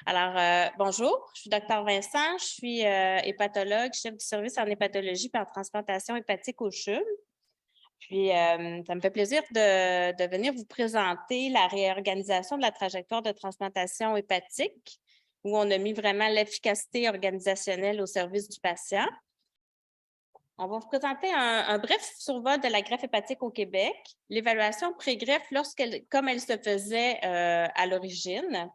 Alors, bonjour, je suis Dr Vincent, je suis hépatologue, chef du service en hépatologie par transplantation hépatique au CHUM. Puis, ça me fait plaisir de venir vous présenter la réorganisation de la trajectoire de transplantation hépatique, où on a mis vraiment l'efficacité organisationnelle au service du patient. On va vous présenter un bref survol de la greffe hépatique au Québec, l'évaluation pré-greffe comme elle se faisait à l'origine,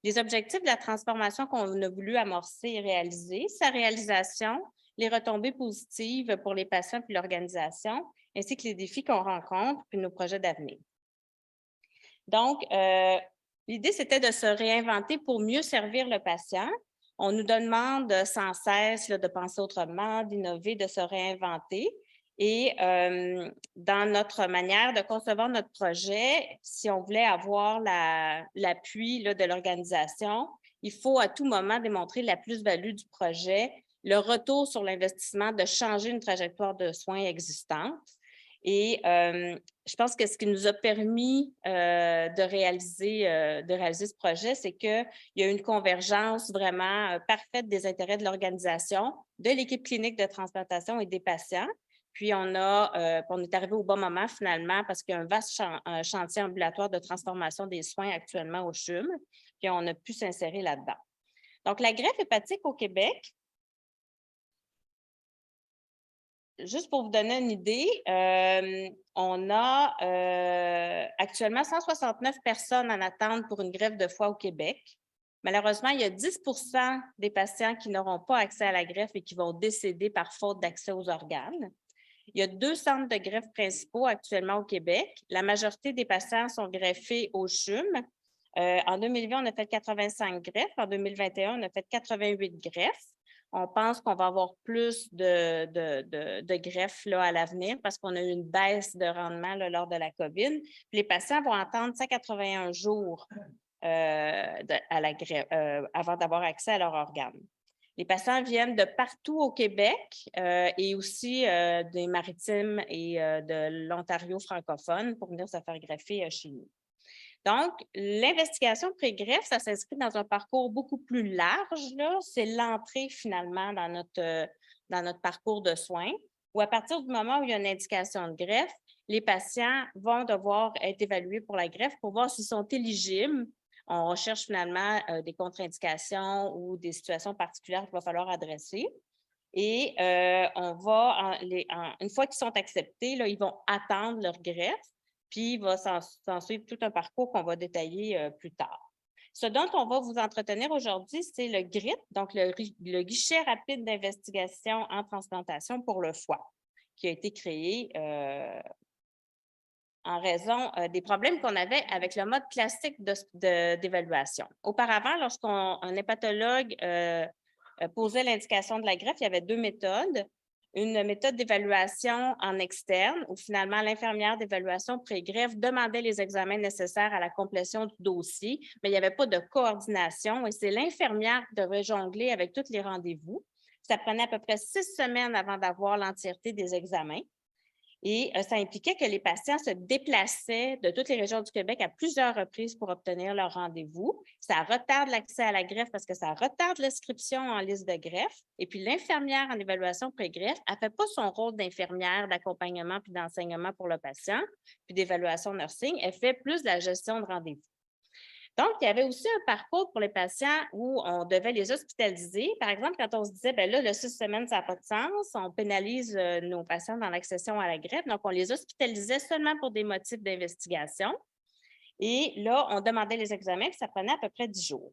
les objectifs de la transformation qu'on a voulu amorcer et réaliser, sa réalisation, les retombées positives pour les patients et l'organisation, ainsi que les défis qu'on rencontre puis nos projets d'avenir. Donc, l'idée, c'était de se réinventer pour mieux servir le patient. On nous demande sans cesse de penser autrement, d'innover, de se réinventer. Et dans notre manière de concevoir notre projet, si on voulait avoir l'appui de l'organisation, il faut à tout moment démontrer la plus-value du projet, le retour sur l'investissement de changer une trajectoire de soins existante. Et je pense que ce qui nous a permis de réaliser ce projet, c'est qu'il y a une convergence vraiment parfaite des intérêts de l'organisation, de l'équipe clinique de transplantation et des patients. Puis, on est arrivé au bon moment finalement parce qu'il y a un vaste chantier ambulatoire de transformation des soins actuellement au CHUM, puis on a pu s'insérer là-dedans. Donc, la greffe hépatique au Québec, juste pour vous donner une idée, on a actuellement 169 personnes en attente pour une greffe de foie au Québec. Malheureusement, il y a 10 des patients qui n'auront pas accès à la greffe et qui vont décéder par faute d'accès aux organes. Il y a 2 centres de greffe principaux actuellement au Québec. La majorité des patients sont greffés au CHUM. En 2020, on a fait 85 greffes. En 2021, on a fait 88 greffes. On pense qu'on va avoir plus de greffes là, à l'avenir parce qu'on a eu une baisse de rendement là, lors de la COVID. Puis les patients vont attendre 181 jours à la greffe, avant d'avoir accès à leur organe. Les patients viennent de partout au Québec et aussi des Maritimes et de l'Ontario francophone pour venir se faire greffer chez nous. Donc, l'investigation pré-greffe, ça s'inscrit dans un parcours beaucoup plus large. C'est l'entrée finalement dans notre parcours de soins, où à partir du moment où il y a une indication de greffe, les patients vont devoir être évalués pour la greffe pour voir s'ils sont éligibles. On recherche finalement des contre-indications ou des situations particulières qu'il va falloir adresser. Et on va, une fois qu'ils sont acceptés, là, ils vont attendre leur greffe. Puis, il va s'en suivre tout un parcours qu'on va détailler plus tard. Ce dont on va vous entretenir aujourd'hui, c'est le GRIT, donc le guichet rapide d'investigation en transplantation pour le foie, qui a été créé en raison des problèmes qu'on avait avec le mode classique d'évaluation. Auparavant, lorsqu'un hépatologue posait l'indication de la greffe, il y avait 2 méthodes. Une méthode d'évaluation en externe, où finalement l'infirmière d'évaluation pré-greffe demandait les examens nécessaires à la complétion du dossier, mais il n'y avait pas de coordination et c'est l'infirmière qui devait jongler avec tous les rendez-vous. Ça prenait à peu près 6 semaines avant d'avoir l'entièreté des examens. Et ça impliquait que les patients se déplaçaient de toutes les régions du Québec à plusieurs reprises pour obtenir leur rendez-vous. Ça retarde l'accès à la greffe parce que ça retarde l'inscription en liste de greffe. Et puis, l'infirmière en évaluation pré-greffe, elle ne fait pas son rôle d'infirmière, d'accompagnement puis d'enseignement pour le patient, puis d'évaluation nursing. Elle fait plus de la gestion de rendez-vous. Donc, il y avait aussi un parcours pour les patients où on devait les hospitaliser. Par exemple, quand on se disait, bien là, le 6 semaines, ça n'a pas de sens, on pénalise nos patients dans l'accession à la greffe. Donc, on les hospitalisait seulement pour des motifs d'investigation. Et là, on demandait les examens, puis ça prenait à peu près 10 jours.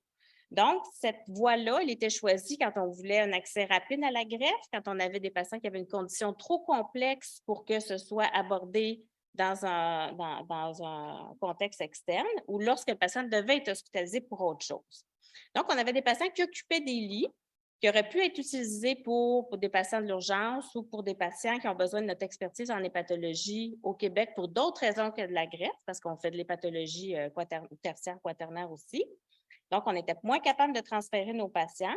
Donc, cette voie-là, elle était choisie quand on voulait un accès rapide à la greffe, quand on avait des patients qui avaient une condition trop complexe pour que ce soit abordé dans un contexte externe ou lorsque le patient devait être hospitalisé pour autre chose. Donc, on avait des patients qui occupaient des lits qui auraient pu être utilisés pour des patients de l'urgence ou pour des patients qui ont besoin de notre expertise en hépatologie au Québec pour d'autres raisons que de la greffe, parce qu'on fait de l'hépatologie tertiaire, quaternaire aussi. Donc, on était moins capable de transférer nos patients.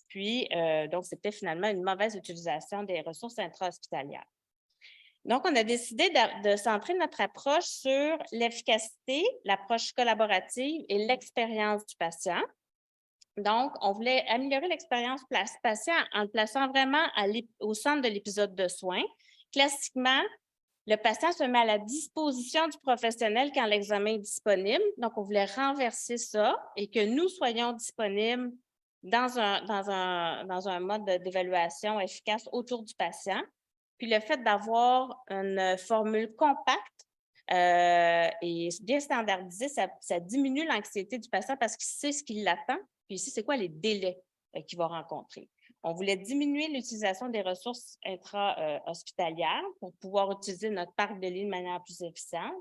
Puis, donc, c'était finalement une mauvaise utilisation des ressources intra-hospitalières. Donc, on a décidé de centrer notre approche sur l'efficacité, l'approche collaborative et l'expérience du patient. Donc, on voulait améliorer l'expérience patient en le plaçant vraiment au centre de l'épisode de soins. Classiquement, le patient se met à la disposition du professionnel quand l'examen est disponible. Donc, on voulait renverser ça et que nous soyons disponibles dans un mode d'évaluation efficace autour du patient. Puis, le fait d'avoir une formule compacte et bien standardisée, ça diminue l'anxiété du patient parce qu'il sait ce qui l'attend. Puis ici, c'est quoi les délais qu'il va rencontrer. On voulait diminuer l'utilisation des ressources intra-hospitalières pour pouvoir utiliser notre parc de lits de manière plus efficiente.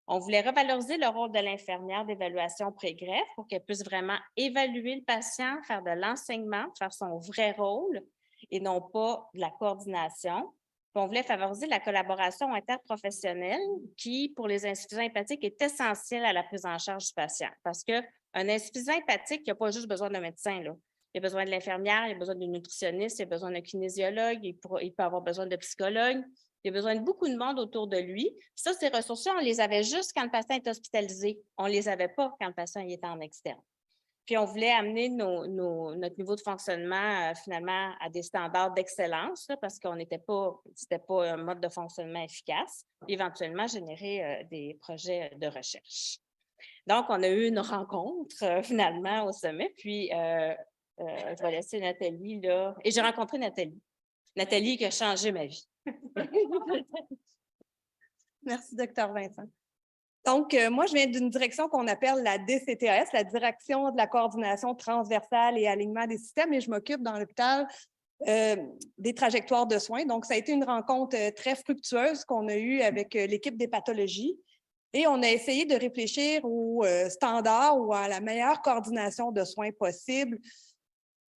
On voulait revaloriser le rôle de l'infirmière d'évaluation pré-greffe pour qu'elle puisse vraiment évaluer le patient, faire de l'enseignement, faire son vrai rôle et non pas de la coordination. Puis on voulait favoriser la collaboration interprofessionnelle qui, pour les insuffisants hépatiques, est essentielle à la prise en charge du patient parce qu'un insuffisant hépatique, il n'a pas juste besoin d'un médecin, là. Il a besoin de l'infirmière, il a besoin d'une nutritionniste, il a besoin d'un kinésiologue, il peut avoir besoin de psychologue. Il a besoin de beaucoup de monde autour de lui. Ça, ces ressources-là, on les avait juste quand le patient est hospitalisé. On ne les avait pas quand le patient était en externe. Puis, on voulait amener notre niveau de fonctionnement, finalement, à des standards d'excellence, parce qu'on n'était pas, c'était pas un mode de fonctionnement efficace. Éventuellement, générer des projets de recherche. Donc, on a eu une rencontre, finalement, au sommet. Puis, je vais laisser Nathalie, là. Et j'ai rencontré Nathalie. Nathalie qui a changé ma vie. Merci, Dr. Vincent. Donc, moi, je viens d'une direction qu'on appelle la DCTAS, la Direction de la coordination transversale et alignement des systèmes, et je m'occupe dans l'hôpital des trajectoires de soins. Donc, ça a été une rencontre très fructueuse qu'on a eue avec l'équipe des pathologies et on a essayé de réfléchir aux standards ou à la meilleure coordination de soins possible.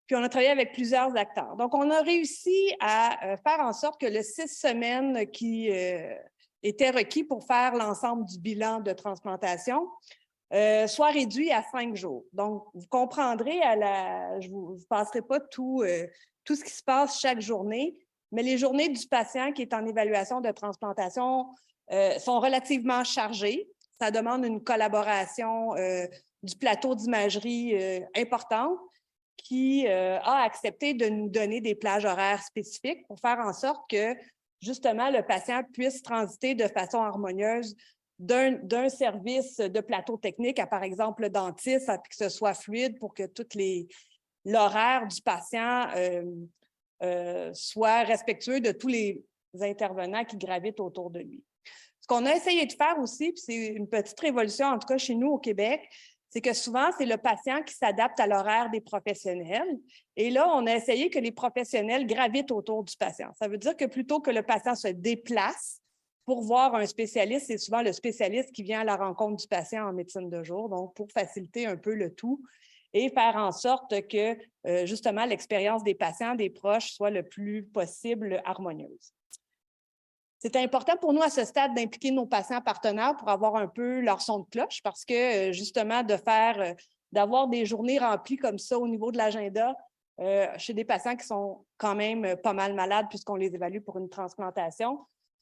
Puis, on a travaillé avec plusieurs acteurs. Donc, on a réussi à faire en sorte que le 6 semaines qui était requis pour faire l'ensemble du bilan de transplantation soit réduit à 5 jours. Donc, vous comprendrez, je ne vous passerai pas tout ce qui se passe chaque journée, mais les journées du patient qui est en évaluation de transplantation sont relativement chargées. Ça demande une collaboration du plateau d'imagerie importante qui a accepté de nous donner des plages horaires spécifiques pour faire en sorte que, justement, le patient puisse transiter de façon harmonieuse d'un service de plateau technique à, par exemple, le dentiste, puis que ce soit fluide pour que l'horaire du patient soit respectueux de tous les intervenants qui gravitent autour de lui. Ce qu'on a essayé de faire aussi, puis c'est une petite révolution, en tout cas chez nous au Québec, c'est que souvent, c'est le patient qui s'adapte à l'horaire des professionnels. Et là, on a essayé que les professionnels gravitent autour du patient. Ça veut dire que plutôt que le patient se déplace pour voir un spécialiste, c'est souvent le spécialiste qui vient à la rencontre du patient en médecine de jour, donc pour faciliter un peu le tout et faire en sorte que, justement, l'expérience des patients, des proches, soit le plus possible harmonieuse. C'est important pour nous à ce stade d'impliquer nos patients partenaires pour avoir un peu leur son de cloche parce que justement d'avoir des journées remplies comme ça au niveau de l'agenda chez des patients qui sont quand même pas mal malades puisqu'on les évalue pour une transplantation,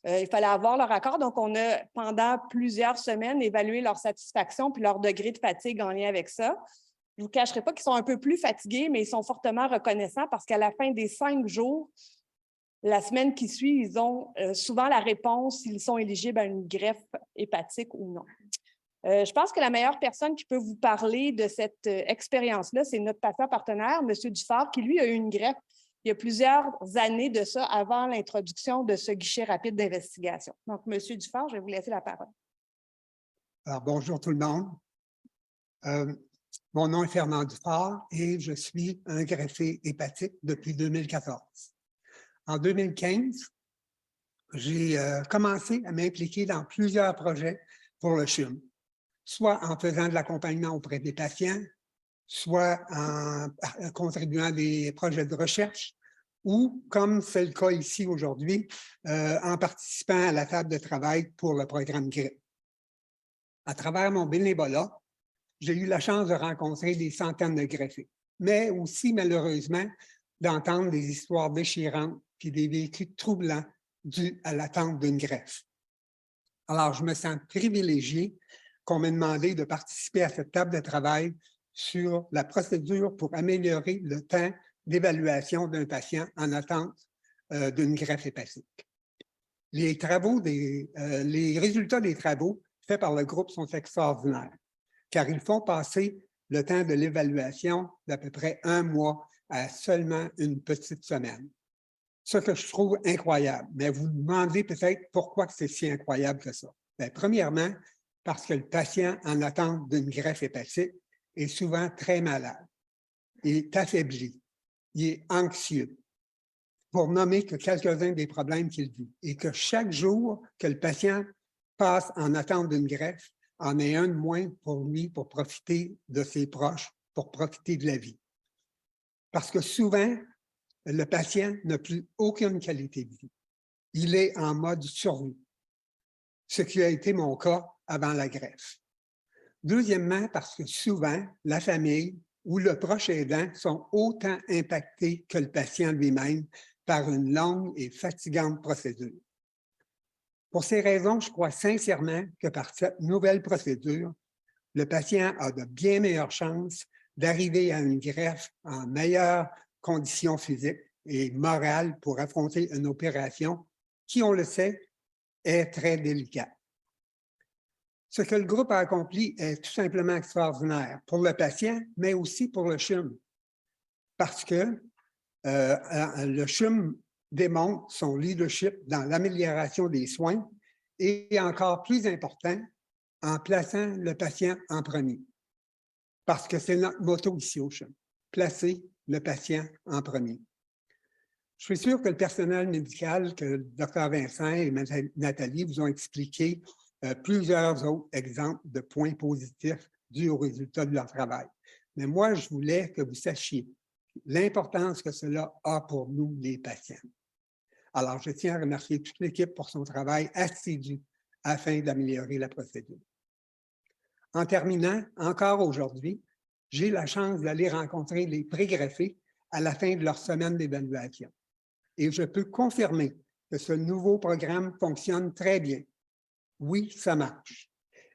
il fallait avoir leur accord. Donc, on a pendant plusieurs semaines évalué leur satisfaction puis leur degré de fatigue en lien avec ça. Je ne vous cacherai pas qu'ils sont un peu plus fatigués, mais ils sont fortement reconnaissants parce qu'à la fin des 5 jours, la semaine qui suit, ils ont souvent la réponse s'ils sont éligibles à une greffe hépatique ou non. Je pense que la meilleure personne qui peut vous parler de cette expérience-là, c'est notre patient partenaire, M. Dufort, qui, lui, a eu une greffe il y a plusieurs années de ça, avant l'introduction de ce guichet rapide d'investigation. Donc, M. Dufort, je vais vous laisser la parole. Alors, bonjour tout le monde. Mon nom est Fernand Dufort et je suis un greffé hépatique depuis 2014. En 2015, j'ai commencé à m'impliquer dans plusieurs projets pour le CHUM, soit en faisant de l'accompagnement auprès des patients, soit en contribuant à des projets de recherche, ou, comme c'est le cas ici aujourd'hui, en participant à la table de travail pour le programme GRIP. À travers mon bénévolat, j'ai eu la chance de rencontrer des centaines de greffés, mais aussi, malheureusement, d'entendre des histoires déchirantes et des vécus troublants dus à l'attente d'une greffe. Alors, je me sens privilégié qu'on m'ait demandé de participer à cette table de travail sur la procédure pour améliorer le temps d'évaluation d'un patient en attente d'une greffe hépatique. Les résultats des travaux faits par le groupe sont extraordinaires, car ils font passer le temps de l'évaluation d'à peu près 1 mois à seulement une petite semaine. Ce que je trouve incroyable. Mais vous vous demandez peut-être pourquoi c'est si incroyable que ça. Bien, premièrement, parce que le patient en attente d'une greffe hépatique est souvent très malade. Il est affaibli. Il est anxieux. Pour nommer que quelques-uns des problèmes qu'il vit. Et que chaque jour que le patient passe en attente d'une greffe, en est un de moins pour lui pour profiter de ses proches, pour profiter de la vie. Parce que souvent, le patient n'a plus aucune qualité de vie. Il est en mode survie, ce qui a été mon cas avant la greffe. Deuxièmement, parce que souvent, la famille ou le proche aidant sont autant impactés que le patient lui-même par une longue et fatigante procédure. Pour ces raisons, je crois sincèrement que par cette nouvelle procédure, le patient a de bien meilleures chances d'arriver à une greffe en meilleures conditions physiques et morales pour affronter une opération qui, on le sait, est très délicate. Ce que le groupe a accompli est tout simplement extraordinaire pour le patient, mais aussi pour le CHUM, parce que le CHUM démontre son leadership dans l'amélioration des soins et, encore plus important, en plaçant le patient en premier. Parce que c'est notre motto ici au CHUM, placer le patient en premier. Je suis sûr que le personnel médical, que le Dr Vincent et Nathalie vous ont expliqué plusieurs autres exemples de points positifs dus aux résultats de leur travail. Mais moi, je voulais que vous sachiez l'importance que cela a pour nous, les patients. Alors, je tiens à remercier toute l'équipe pour son travail assidu afin d'améliorer la procédure. En terminant, encore aujourd'hui, j'ai la chance d'aller rencontrer les pré-greffés à la fin de leur semaine d'évaluation. Et je peux confirmer que ce nouveau programme fonctionne très bien. Oui, ça marche.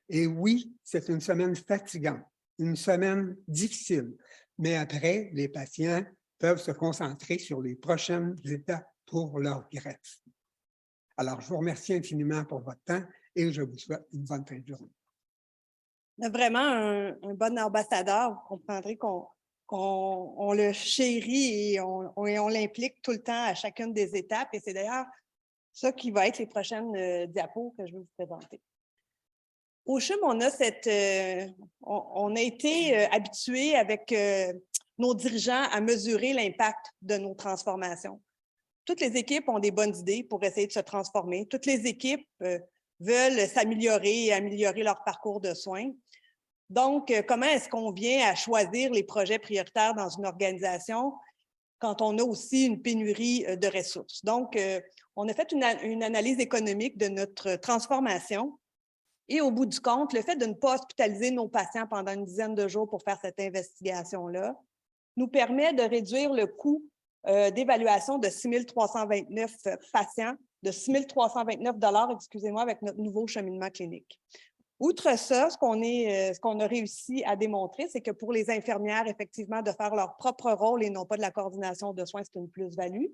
Et oui, c'est une semaine fatigante, une semaine difficile. Mais après, les patients peuvent se concentrer sur les prochaines étapes pour leur greffe. Alors, je vous remercie infiniment pour votre temps et je vous souhaite une bonne fin de journée. Vraiment un bon ambassadeur. Vous comprendrez qu'on le chérit et on l'implique tout le temps à chacune des étapes. Et c'est d'ailleurs ça qui va être les prochaines diapos que je vais vous présenter. Au CHUM, on a été habitués avec nos dirigeants à mesurer l'impact de nos transformations. Toutes les équipes ont des bonnes idées pour essayer de se transformer. Toutes les équipes veulent s'améliorer et améliorer leur parcours de soins. Donc, comment est-ce qu'on vient à choisir les projets prioritaires dans une organisation quand on a aussi une pénurie de ressources? Donc, on a fait une analyse économique de notre transformation et au bout du compte, le fait de ne pas hospitaliser nos patients pendant une dizaine de jours pour faire cette investigation-là nous permet de réduire le coût d'évaluation de 6 329 patients, de 6 329 $, excusez-moi, avec notre nouveau cheminement clinique. Outre ça, ce qu'on a réussi à démontrer, c'est que pour les infirmières, effectivement, de faire leur propre rôle et non pas de la coordination de soins, c'est une plus-value.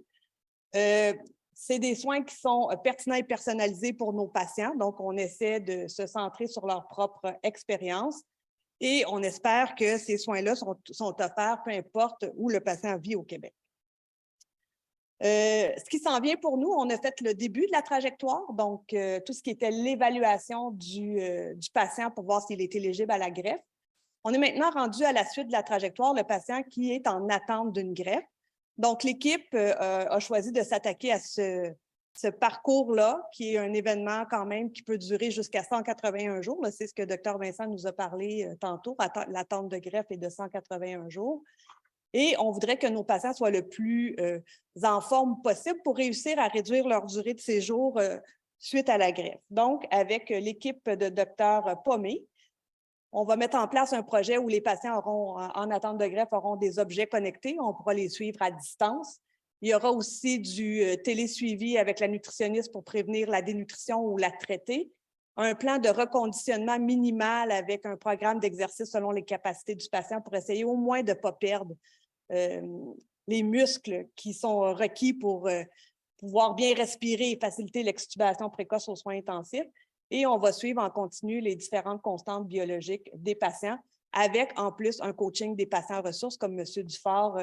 C'est des soins qui sont pertinents et personnalisés pour nos patients. Donc, on essaie de se centrer sur leur propre expérience et on espère que ces soins-là sont offerts, peu importe où le patient vit au Québec. Ce qui s'en vient pour nous, on a fait le début de la trajectoire, donc tout ce qui était l'évaluation du patient pour voir s'il est éligible à la greffe. On est maintenant rendu à la suite de la trajectoire, le patient qui est en attente d'une greffe. Donc, l'équipe a choisi de s'attaquer à ce parcours-là, qui est un événement quand même qui peut durer jusqu'à 181 jours. C'est ce que Dr Vincent nous a parlé tantôt. L'attente de greffe est de 181 jours. Et on voudrait que nos patients soient le plus en forme possible pour réussir à réduire leur durée de séjour suite à la greffe. Donc, avec l'équipe de Dr Pomé, on va mettre en place un projet où les patients en attente de greffe auront des objets connectés. On pourra les suivre à distance. Il y aura aussi du télésuivi avec la nutritionniste pour prévenir la dénutrition ou la traiter. un plan de reconditionnement minimal avec un programme d'exercice selon les capacités du patient pour essayer au moins de ne pas perdre les muscles qui sont requis pour pouvoir bien respirer et faciliter l'extubation précoce aux soins intensifs. Et on va suivre en continu les différentes constantes biologiques des patients avec en plus un coaching des patients ressources comme M. Dufort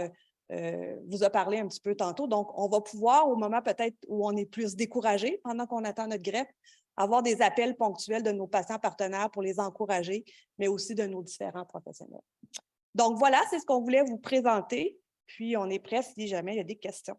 vous a parlé un petit peu tantôt. Donc, on va pouvoir, au moment peut-être où on est plus découragé pendant qu'on attend notre greffe, avoir des appels ponctuels de nos patients partenaires pour les encourager, mais aussi de nos différents professionnels. Donc, voilà, c'est ce qu'on voulait vous présenter. Puis, on est prêt si jamais il y a des questions.